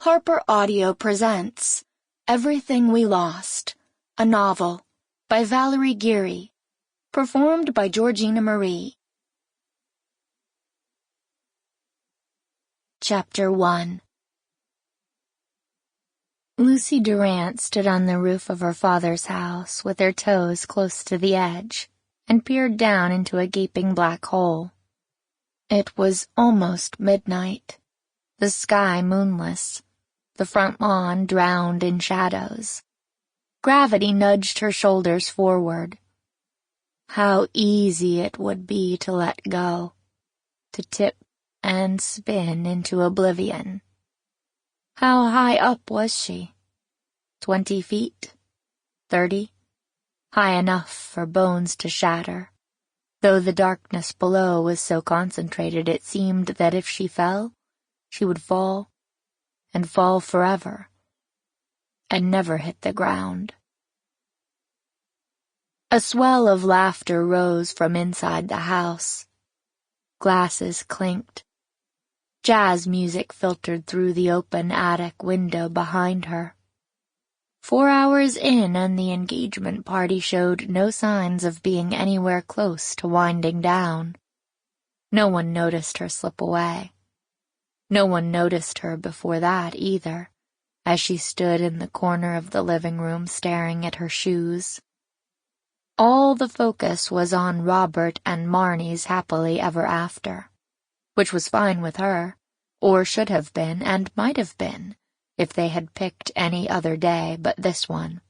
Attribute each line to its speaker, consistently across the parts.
Speaker 1: Harper Audio presents Everything We Lost, a novel by Valerie Geary, performed by Jorjeana Marie. Chapter 1. Lucy Durant stood on the roof of her father's house with her toes close to the edge and peered down into a gaping black hole. It was almost midnight, the sky moonless, the front lawn drowned in shadows. Gravity nudged her shoulders forward. How easy it would be to let go, to tip and spin into oblivion. How high up was she? 20 feet? 30? High enough for bones to shatter, though the darkness below was so concentrated it seemed that if she fell, she would fall, and fall forever, and never hit the ground. A swell of laughter rose from inside the house. Glasses clinked. Jazz music filtered through the open attic window behind her. 4 hours in, and the engagement party showed no signs of being anywhere close to winding down. No one noticed her slip away. No one noticed her before that either, as she stood in the corner of the living room staring at her shoes. All the focus was on Robert and Marnie's happily ever after, which was fine with her, or should have been and might have been, if they had picked any other day but this one.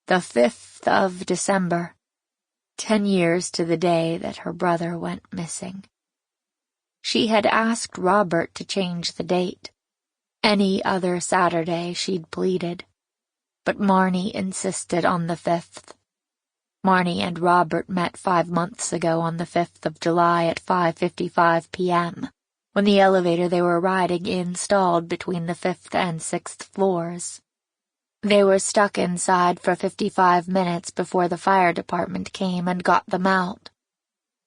Speaker 1: The 5th of December, 10 years to the day that her brother went missing. She had asked Robert to change the date. Any other Saturday, she'd pleaded. But Marnie insisted on the 5th. Marnie and Robert met 5 months ago on the 5th of July at 5:55 p.m., when the elevator they were riding in stalled between the 5th and 6th floors. They were stuck inside for 55 minutes before the fire department came and got them out.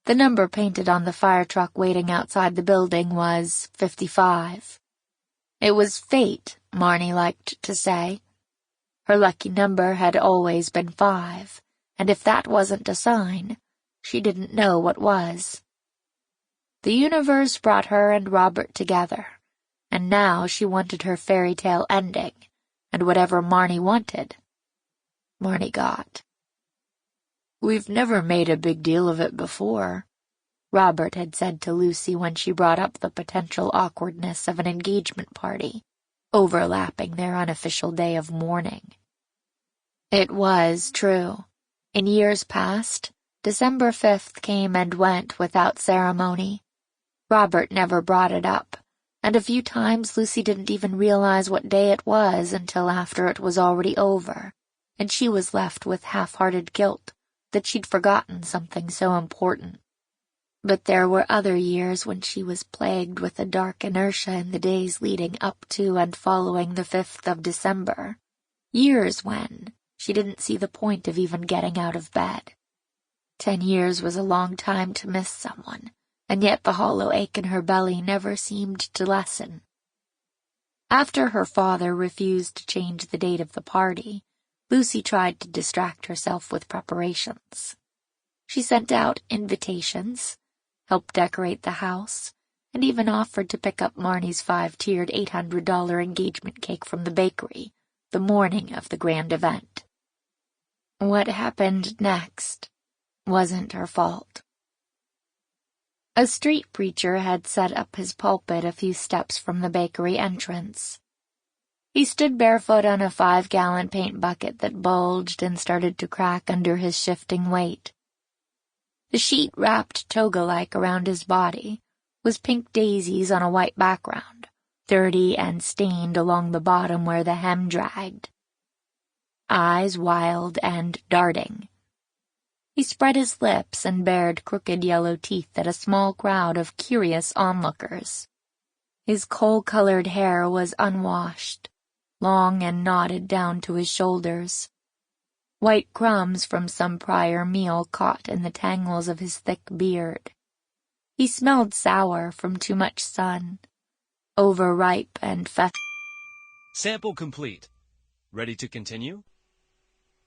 Speaker 1: The number painted on the fire truck waiting outside the building was 55. It was fate, Marnie liked to say. Her lucky number had always been 5, and if that wasn't a sign, she didn't know what was. The universe brought her and Robert together, and now she wanted her fairy tale ending, and whatever Marnie wanted, Marnie got. "We've never made a big deal of it before," Robert had said to Lucy when she brought up the potential awkwardness of an engagement party, overlapping their unofficial day of mourning. It was true. In years past, December 5th came and went without ceremony. Robert never brought it up, and a few times Lucy didn't even realize what day it was until after it was already over, and she was left with half-hearted guilt that she'd forgotten something so important. But there were other years when she was plagued with a dark inertia in the days leading up to and following the 5th of December. Years when she didn't see the point of even getting out of bed. 10 years was a long time to miss someone, and yet the hollow ache in her belly never seemed to lessen. After her father refused to change the date of the party, Lucy tried to distract herself with preparations. She sent out invitations, helped decorate the house, and even offered to pick up Marnie's 5-tiered $800 engagement cake from the bakery the morning of the grand event. What happened next wasn't her fault. A street preacher had set up his pulpit a few steps from the bakery entrance. He stood barefoot on a 5-gallon paint bucket that bulged and started to crack under his shifting weight. The sheet wrapped toga-like around his body was pink daisies on a white background, dirty and stained along the bottom where the hem dragged. Eyes wild and darting. He spread his lips and bared crooked yellow teeth at a small crowd of curious onlookers. His coal-colored hair was unwashed, long and knotted down to his shoulders. White crumbs from some prior meal caught in the tangles of his thick beard. He smelled sour from too much sun, overripe and
Speaker 2: Sample complete. Ready to continue?